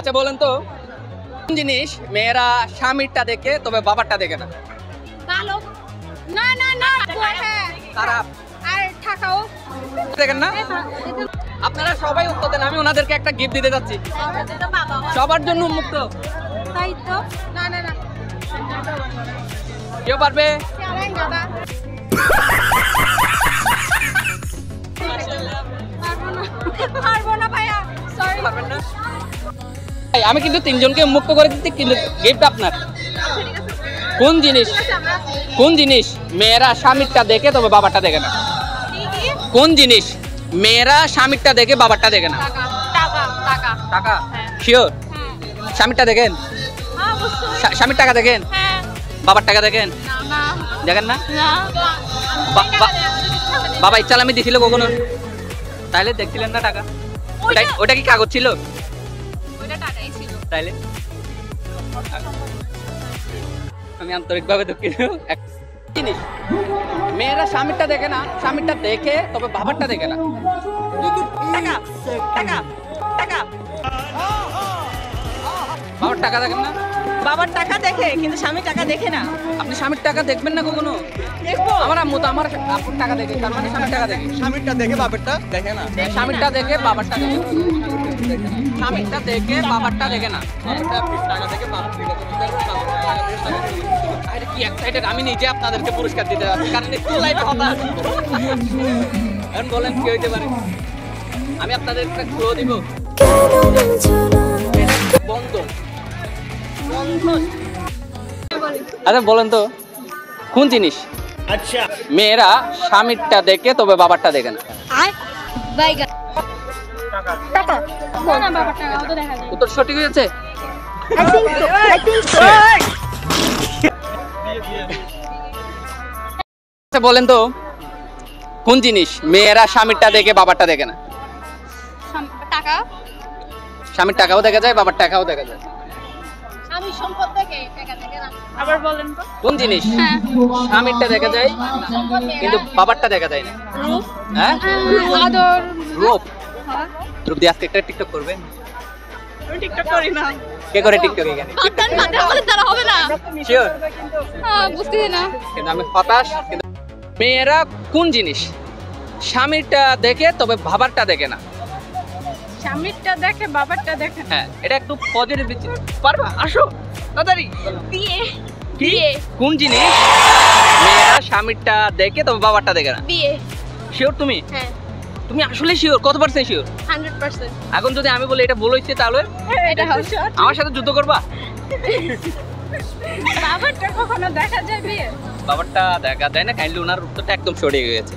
আচ্ছা বলেন তো কোন জিনিস মেয়েরা স্বামীরটা দেখে তবে বাবারটা দেখে না? ভালো না না না হ্যাঁ খারাপ আর ঠাকাও দেখেন না? আপনারা সবাই উত্তর দেন, আমি ওনাদেরকে একটা গিফট দিতে যাচ্ছি সবার জন্য উন্মুক্ত। তাই তো না না না কেউ পারবে? পারবো না ভাইয়া সরি পারবেন না? আমি কিন্তু তিনজনকে মুক্ত করে দিচ্ছি, কিন্তু গিফট আপনার। কোন জিনিস মেয়েরা স্বামীরটা দেখে তবে বাবারটা দেখে না? কোন জিনিস মেয়েরা স্বামীরটা দেখে বাবারটা দেখে না? টাকা টাকা টাকা। শিওর? স্বামীরটা দেখেন? স্বামীর টাকা দেখেন? বাবার টাকা দেখেন? দেখেন না? বাবা ইচ্ছা আমি দিছিল কখনো? তাইলে দেখছিলেন না টাকা? ওটা কি কাগজ ছিল? ওটা টাকাই ছিল। তাইলে আমি আন্তরিকভাবে দুঃখিত। জিনিস মেয়েরা স্বামীরটা দেখে না, স্বামীরটা দেখে তবে বাবারটা দেখে না। টাকা টাকা টাকা বাবার টাকা দেখেন না? বাবার টাকা দেখে কিন্তু স্বামী টাকা দেখে না। আপনি স্বামীর টাকা দেখবেন না কখনো? দেখবো আমার আম্মু তো আমার আপুর টাকা দেখে, তার মানে স্বামীর টাকা দেখে। স্বামীরটা দেখে বাপেরটা দেখে না। স্বামীরটা দেখে বাবারটা দেখে। স্বামীরটা দেখে বাবারটা দেখে না। টাকা দেখে বাপ থেকে আরে কি এক্সাইটেড, আমি নিজে আপনাদেরকে পুরস্কার দিতে যাচ্ছি, কারণ একটু লাইফে হতাশ। এখন বলেন কি হইতে পারে? আমি আপনাদের একটা ক্লু দিব। বন্ধন। আচ্ছা বলেন তো কোন জিনিস আচ্ছা মেয়েরা স্বামীরটা দেখে তবে বাবারটা দেখে না? বাইগা টাকা না না বাবা টাকা তো দেখা যায় উত্তর সঠিক হয়েছে? আই থিংক সো আচ্ছা বলেন তো কোন জিনিস মেয়েরা স্বামীরটা দেখে বাবারটা দেখে না? টাকা স্বামীর টাকাও দেখা যায়, বাবার টাকাও দেখা যায়। আমি সম্পদ থেকে টাকা থেকে না আবার বলেন তো কোন জিনিস হ্যাঁ স্বামীরটা দেখা যায় কিন্তু বাবারটা দেখা যায় না? রূপ হ্যাঁ আদর রূপ। হ্যাঁ রূপ দিয়ে আজকে একটা টিকটক করবেন? আমি টিকটক করি না। কে করে টিকটক এখানে? আপনার মাথা আমাদের দ্বারা হবে না শিওর? বুঝতেছি না কিন্তু আমি হতাশ। কিন্তু মেয়েরা কোন জিনিস স্বামীরটা দেখে তবে বাবারটা দেখে না? স্বামীরটা দেখে বাবারটা দেখে হ্যাঁ এটা একটু পজিটিভ দিচ্ছি, পারবা? আসো তাড়াতাড়ি। বিয়ে কি কোন জিনিস মেয়েরা স্বামীরটা দেখে তবে বাবারটা দেখে না? বিয়ে শিওর তুমি? হ্যাঁ তুমি আসলে শিওর? কত পার্সেন্ট শিওর? 100% এখন যদি আমি বলি এটা ভুল হয়েছে তাহলে এটা হবে আমার সাথে যুদ্ধ করবা? বাবারটা কখনো দেখা যায় বিয়ে বাবারটা দেখা যায় না, কাইন্ডলি ওনার উত্তরটা একদম সরে গেছে।